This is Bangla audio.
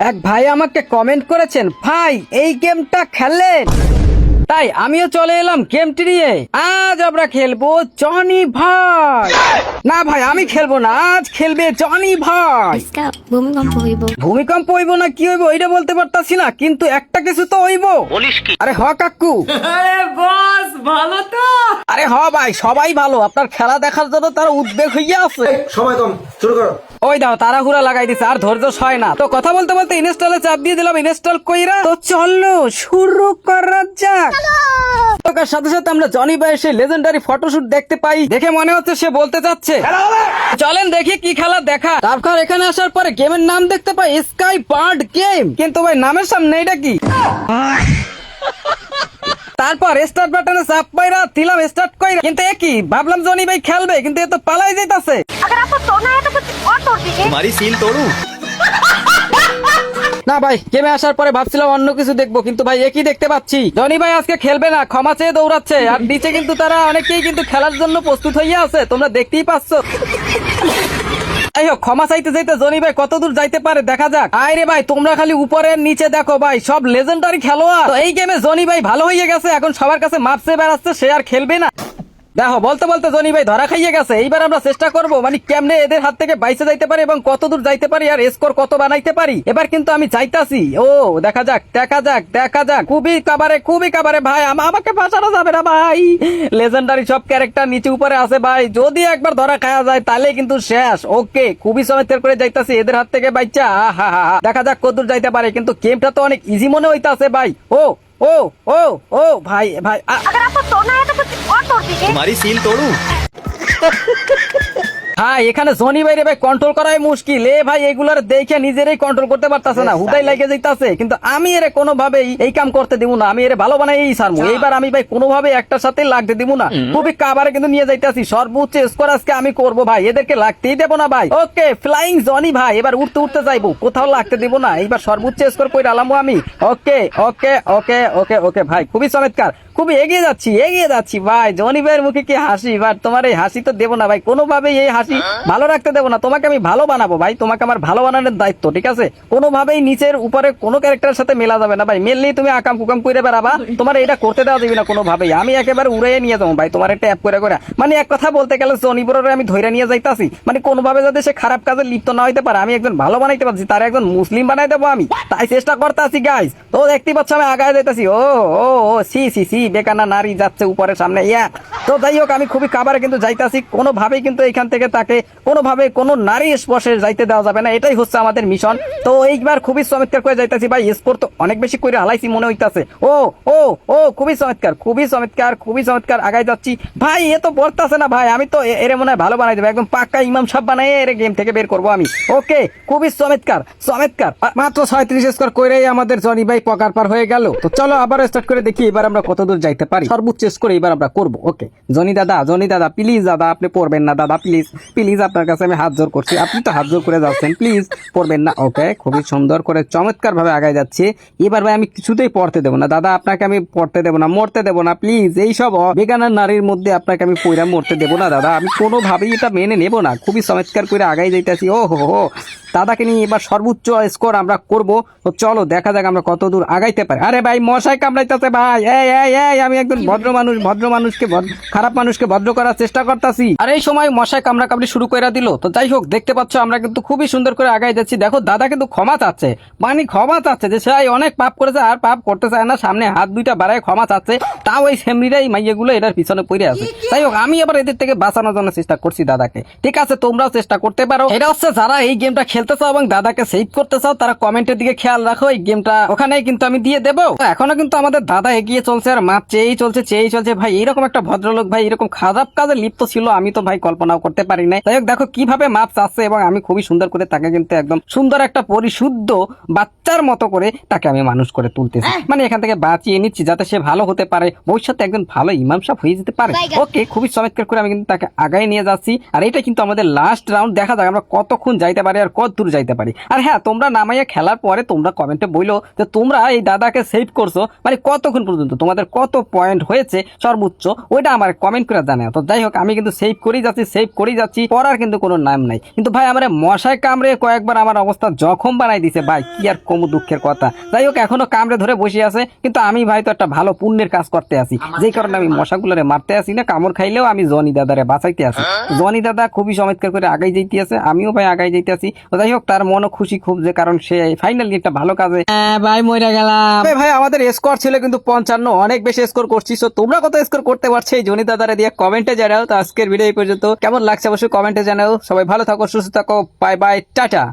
এক ভাই আমাকে কমেন্ট করেছেন, ভাই এই গেমটা খেললেন, তাই আমিও চলে এলাম গেমটি নিয়ে। আজ আমরা খেলবো জনি ভাই। না ভাই আমি খেলবো না, আজ খেলবে জনি ভাই। আজকে ভূমিকম্প হইব। ভূমিকম্প হইব না কি হইব এটা বলতে পারতাছি না, কিন্তু একটা কিছু তো হইব। বলিস কি? আরে হ কাকু। বস ভালো তো? আরে হ ভাই, সবাই ভালো। আপনার খেলা দেখার জন্য তারা উদ্বেগ হইয়া আছে। সময় কম, শুরু করো। ওই দাও তাড়াহুড়া লাগাই দিছে, আর ধৈর্য সয় না। তো কথা বলতে বলতে ইনস্টলে চাপ দিয়ে দিলাম, ইনস্টল কইরা তো চলো শুরু করা যাক। তার সাথে সাথে আমরা জনি ভাইয়ের সেই লেজেন্ডারি ফটোশুট দেখতে পাই, দেখে মনে হচ্ছে সে বলতে চাচ্ছে চলেন দেখি কি খেলা দেখা। তারপর এখানে আসার পরে গেমের নাম দেখতে পাই স্কাই বার্ড গেম, কিন্তু ভাই নামের সামনে এটা কি? তারপর স্টার্ট বাটনে চাপ পাইরা দিলাম স্টার্ট কইরা, কিন্তু একই ভাবলাম জনি ভাই খেলবে, কিন্তু এ তো পালাই যাইতাছে। তোমারই সিল তোড়ু। না ভাই, গেমে আসার পরে ভাবছিলাম অন্য কিছু দেখবো, কিন্তু ভাই একই দেখতে পাচ্ছি। জনি ভাই আজকে খেলবে না, ক্ষমা চেয়ে দৌড়াচ্ছে। আর নিচে কিন্তু তারা অনেকেই কিন্তু খেলার জন্য প্রস্তুত হইয়া আছে, তোমরা দেখতেই পাচ্ছ। এই হোক, ক্ষমা চাইতে চাইতে জনি ভাই কত দূর যাইতে পারে দেখা যাক। আরে ভাই তোমরা খালি উপরে নিচে দেখো ভাই, সব লেজেন্ডারি খেলোয়াড়। তো এই গেমে জনি ভাই ভালো হয়ে গেছে, এখন সবার কাছে মাপ চেয়ে বেড়াচ্ছে, সে আর খেলবে না। দেখো বলতে বলতে জনি ভাই ধরা খাইয়ে গেছে। এইবার আমরা চেষ্টা করবো মানে কেমনে এদের হাত থেকে বাইসে যাইতে পারি এবং কত দূর যাইতে পারি আর স্কোর কত বানাইতে পারি। এবার কিন্তু আমি চাইতাছি, ও দেখা যাক দেখা যাক দেখা যাক। খুবই কাবারে ভাই, আমাকে বাঁচানো যাবে না ভাই। লেজেন্ডারি সব ক্যারেক্টার নিচে উপরে আছে ভাই, যদি একবার ধরা খাওয়া যায় তাহলে কিন্তু শেষ। ওকে, খুবই চমৎকার করে যাইতাছি এদের হাত থেকে বাইচা। দেখা যাক কত দূর যাইতে পারে, কিন্তু গেমটা তো অনেক ইজি মনে হইতাছে ভাই। ও ও ও ও ভাই ভাই তোমারই সিল তোড়ু। হ্যাঁ, এখানে জনি ভাই রে ভাই কন্ট্রোল করাই মুশকিল। এ ভাই এগুলার দেখে নিজেরই কন্ট্রোল করতে পারতাছে না, হুদাই লাগে যাইতাছে। কিন্তু আমি এরে কোনোভাবেই এই কাম করতে দিব না, আমি এরে ভালো বানাই সারমু। এইবার আমি ভাই কোনোভাবে একটার সাথে লাগতে দিব না। খুবই কাবারে কিন্তু নিয়ে যাইতাছি, সর্বোচ্চ স্কোর আজকে আমি করবো ভাই, এদেরকে লাগতেই দেবো না ভাই। ওকে, ফ্লাইং জনি ভাই এবার উঠতে উঠতে যাইবো, কোথাও লাগতে দিব না। এইবার সর্বোচ্চ স্কোর করে আলামু আমি। ওকে ওকে ওকে ওকে ওকে ভাই, খুবই চমৎকার, খুবই এগিয়ে যাচ্ছি ভাই। জনি ভাইয়ের মুখে কি হাসি, বাট তোমার এই হাসি তো দেবো না ভাই, কোনোভাবেই এই হাসি ভালো রাখতে দেবো না। তোমাকে আমি ভালো বানাবো ভাই, তোমাকে আমার ভালো বানানোর দায়িত্ব, ঠিক আছে? কোনোভাবেই নিচের উপরে কোনো ক্যারেক্টারের সাথে মেলা যাবে না ভাই। মেনলি তুমি আকাম কুকাম করে বেড়াবা, তোমার এটা করতে দেওয়া যাবে না কোনোভাবেই। আমি একেবারে উড়ে নিয়ে যাবো ভাই তোমার একটা অ্যাপ করে করে। মানে এক কথা বলতে গেলে জনি বড়রে আমি ধরে নিয়ে যাইতাছি, মানে কোনোভাবে যাতে সে খারাপ কাজে লিপ্ত না হইতে পারে। আমি একজন ভালো বানাইতে পারছি, তার একজন মুসলিম বানাই দেবো আমি, তাই চেষ্টা করতেছি গাইস। তো দেখতে পাচ্ছ আমি আগায় যাইতাছি। ও ও ও সি বেকানা নারী যাচ্ছে উপরে সামনে, ইয়া। তো যাই হোক, আমি খুবই কাবারে কিন্তু যাইতাছি, কোনোভাবেই কিন্তু এখান থেকে তাকে কোনোভাবে কোনো নারী স্পর্শে যাইতে দেওয়া যাবে না, এটাই হচ্ছে আমাদের মিশন। তো এইবার খুবই চমৎকার করে যাইতাছি ভাই, স্কোর তো অনেক বেশি করে হালাইছি মনে হইতাছে। ও ও ও খুবই চমৎকার আগাই যাচ্ছি ভাই। এ তো পড়তাছে না ভাই, আমি তো এরে মনে হয় ভালো বানাই দেবো, একদম পাক্কা ইমাম সাহেব বানাই এর গেম থেকে বের করবো আমি। ওকে, খুবই চমৎকার। মাত্র 36 স্কোর করেই আমাদের জনি ভাই পকার পার হয়ে গেল। তো চলো আবার স্টার্ট করে দেখি এবার আমরা কত দূর যাইতে পারি, সর্বোচ্চ স্কোর এবার আমরা করবো। ওকে, জনি দাদা প্লিজ দাদা, আপনি পড়বেন না দাদা, প্লিজ আপনার কাছে আমি হাত জোর করছি, আপনি তো হাত জোর করে যাচ্ছেন, প্লিজ পড়বেন না। ওকে, খুবই সুন্দর করে চমৎকার ভাবে আগায় যাচ্ছে। এবার ভাই আমি কিছুতেই পড়তে দেবো না দাদা, আপনাকে আমি পড়তে দেবো না, মরতে দেবো না প্লিজ। এইসব বেগানার নারীর মধ্যে আপনাকে আমি পয়রা মরতে দেবো না দাদা, আমি কোনোভাবেই এটা মেনে নেবো না। খুবই চমৎকার করে আগাই যাইতেছি। ও হো, দাদাকে নিয়ে এবার সর্বোচ্চ স্কোর আমরা করবো। তো চলো দেখা যাক আমরা কত দূর আগাইতে পারি। আরে ভাই মশাই কামড়াইতেছে ভাই, আমি একজন ভদ্র মানুষকে খারাপ মানুষকে ভদ্র করার চেষ্টা করতেছি, আর এই সময় মশাই কামড়াকামড়ি শুরু করে দিল। তো যাই হোক, দেখতে পাচ্ছ আমরা কিন্তু খুবই সুন্দর করে আগাই যাচ্ছি। দেখো দাদা কিন্তু ক্ষমা চাচ্ছে, যে সে অনেক পাপ করেছে আর পাপ করতে চায় না, সামনে হাত দুইটা বাড়ায় ক্ষমা চাচ্ছে, তাও ওই সেমরিরাই মাইয়াগুলো এটার পিছনে পড়ে আছে। যাই হোক, আমি আবার এদের থেকে বাঁচানোর জন্য চেষ্টা করছি দাদাকে। ঠিক আছে, তোমরাও চেষ্টা করতে পারো। এটা হচ্ছে যারা এই গেমটা খেলতে চাও এবং দাদাকে সেভ করতে চাও, তারা কমেন্টের দিকে খেয়াল রাখো, এই গেমটা ওখানেই কিন্তু আমি দিয়ে দেবো। এখনো কিন্তু আমাদের দাদা এগিয়ে চলছে আর মাপ চেয়েই চলছে ভাই। এইরকম একটা ভদ্রলোক ভাই এরকম খারাপ কাজে লিপ্ত ছিল আমি তো ভাই কল্পনাও করতে পারি নাই। যাই হোক, দেখো কিভাবে মাপ চাচ্ছে এবং আমি খুবই সুন্দর করে তাকে কিন্তু একদম সুন্দর একটা পরিশুদ্ধ বাচ্চার মতো করে তাকে আমি মানুষ করে তুলতেছি, মানে এখান থেকে বাঁচিয়ে নিচ্ছি যাতে সে ভালো হতে পারে, ভবিষ্যতে একজন ভালো ইমাম সাহেব হয়ে যেতে পারে। ওকে, খুবই চমৎকার করে আমি কিন্তু তাকে আগায় নিয়ে যাচ্ছি। আর এটা কিন্তু আমাদের লাস্ট রাউন্ড, দেখা যাক আমরা কতক্ষণ যাইতে পারি আর কত দূর যাইতে পারি। আর হ্যাঁ, তোমরা নামাইয়া খেলার পরে তোমরা কমেন্টে বইলো যে তোমরা এই দাদাকে সেভ করছো, মানে কতক্ষণ পর্যন্ত তোমাদের কত পয়েন্ট হয়েছে সর্বোচ্চ, ওইটা আমার কমেন্ট করে জানাও। তো যাই হোক, আমি কিন্তু সেভ করেই যাচ্ছি, পড়ার কিন্তু কোনো নাম নাই। কিন্তু ভাই আমার মশায় কামড়ে কয়েকবার আমার অবস্থা জখম বানাই দিছে ভাই, কি আর কম দুঃখের কথা। যাই হোক, এখনো কামড়ে ধরে বসে আছে, কিন্তু আমি ভাই তো একটা ভালো পুণ্যের কাজ করতে আছি, যেই কারণে আমি মশাগুলোরে মারতে আসি না, কামড় খাইলেও আমি জনি দাদারে বাঁচাইতে আছি। জনি দাদা খুবই চমৎকার করে আগাই যাইতে আছে, আমিও ভাই আগাই যাইতে আছি। তো যাই হোক, তার মনও খুশি খুব, যে কারণ সে ফাইনালি একটা ভালো কাজে ভাই মরে গেলাম। ভাই আমাদের স্কোর ছিল কিন্তু 55, অনেক বেশি স্কোর করছি। তো তোমরা কত স্কোর করতে পারছো এই জনি দাদারে দিয়ে কমেন্টে জানাও। তো আজকের ভিডিও এই পর্যন্ত, কেমন লাগছে অবশ্যই কমেন্টে জানাও। সবাই ভালো থাকো, সুস্থ থাকো, বাই বাই, টাটা।